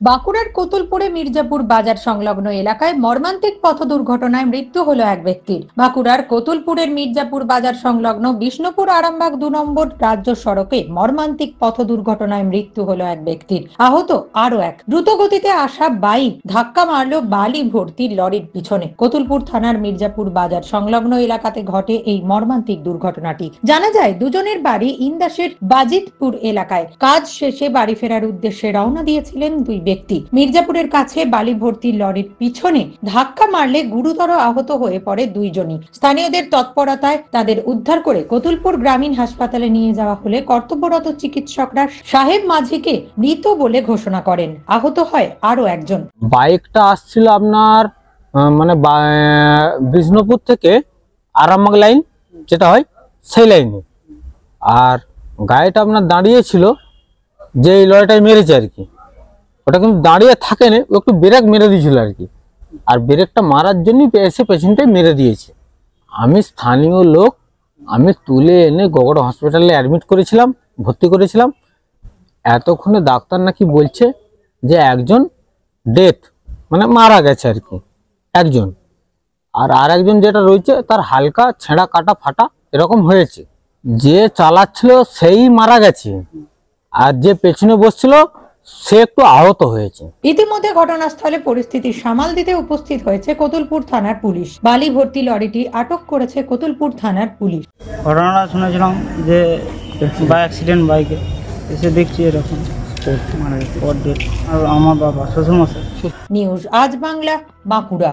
বাঁকুড়ার কোতুলপুরে মির্জাপুর বাজার সংলগ্ন এলাকায় মর্মান্তিক পথ দুর্ঘটনায় মৃত্যু হলো এক ব্যক্তির। বাঁকুড়ার কোতুলপুরের মির্জাপুর বাজার সংলগ্ন বিষ্ণুপুর আরামবাগ 2 নম্বর রাজ্য সড়কে মর্মান্তিক পথ দুর্ঘটনায় মৃত্যু হলো এক ব্যক্তির। আহত আরো এক। দ্রুত গতিতে আসা বাইক ধাক্কা মারলো বালি ভর্তি লরির পিছনে। কোতুলপুর থানার মির্জাপুর বাজার সংলগ্ন এলাকাতে ঘটে এই মর্মান্তিক দুর্ঘটনাটি। জানা যায় দুজনের বাড়ি ইন্দাসের বাজিতপুর এলাকায়। কাজ শেষে বাড়ি ফেরার উদ্দেশ্যে রওনা দিয়েছিলেন দুই ব্যক্তি। মির্জাপুরের কাছে বালি ভর্তি লরির পিছনে ধাক্কা মারলে গুরুতর আহত হয়ে পড়ে দুইজনই। স্থানীয়দের তৎপরতায় তাদের উদ্ধার করে কোতুলপুর গ্রামীণ হাসপাতালে নিয়ে যাওয়া হলে কর্তব্যরত চিকিৎসকরা সাহেব মাঝিকে মৃত বলে ঘোষণা করেন। আহত হয় আরো একজন। বাইকটা আসছিল আপনার বিষ্ণুপুর থেকে আরামবাগ লাইন যেটা হয় সেই লাইনে, আর গাড়িটা আপনার দাঁড়িয়েছিল যে লরিটাই মেরেছে আর কি। ওটা কিন্তু দাঁড়িয়ে থাকেনি, ও একটু ব্রেক মেরে দিয়েছিল আর কি, আর ব্রেকটা মারার জন্য এসে পেছনটাই মেরে দিয়েছে। আমি স্থানীয় লোক, আমি তুলে এনে গগড় হসপিটালে অ্যাডমিট করেছিলাম, ভর্তি করেছিলাম। এতক্ষণে ডাক্তার নাকি বলছে যে একজন ডেথ মারা গেছে আর কি একজন, আর একজন যেটা রয়েছে তার হালকা ছেঁড়া কাটা ফাটা এরকম হয়েছে। যে চালাচ্ছিল সেই মারা গেছে, আর যে পেছনে বসছিল সে একটু আহত হয়েছে। ইতিমধ্যে ঘটনাস্থলে পরিস্থিতি সামাল দিতে উপস্থিত হয়েছে কোতুলপুর থানার পুলিশ। বালি ভর্তি লরিটি আটক করেছে কোতুলপুর থানার পুলিশ। ঘটনাটা শুনেছিলাম যে অ্যাক্সিডেন্ট বাইকে, এসে দেখছি এরকম আর আমার বাবা শ্বশুরমশাই। নিউজ আজ বাংলা, বাঁকুড়া।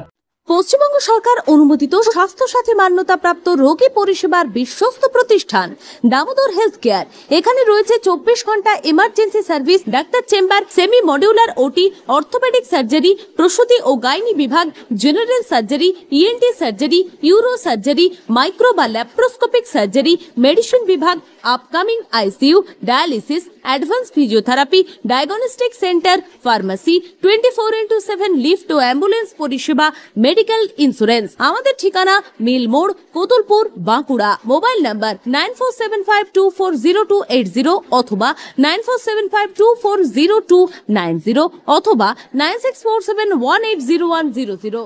পশ্চিমবঙ্গ সরকার অনুমোদিত স্বাস্থ্য সাথী মান্যতাপ্রাপ্ত রোগী পরিষেবার বিশ্বস্ত প্রতিষ্ঠান দামোদর হেলথ কেয়ার। এখানে রয়েছে 24 ঘন্টা emergency service, doctor chamber, semi modular OT, orthopaedic surgery, প্রসূতি ও গাইনি বিভাগ, general surgery, ENT surgery, uro surgery, micro বা ল্যাপ্রোস্কোপিক সার্জারি, মেডিসিন বিভাগ, upcoming ICU, dialysis, advance physiotherapy, diagnostic centre, pharmacy, 24x7 lift ও ambulance পরিষেবা, medical insurance. আমাদের ঠিকানা মিল মোড়, কোতুলপুর, বাঁকুড়া। মোবাইল নাম্বার 9475240280 অথবা 9475240290 অথবা 9647180100।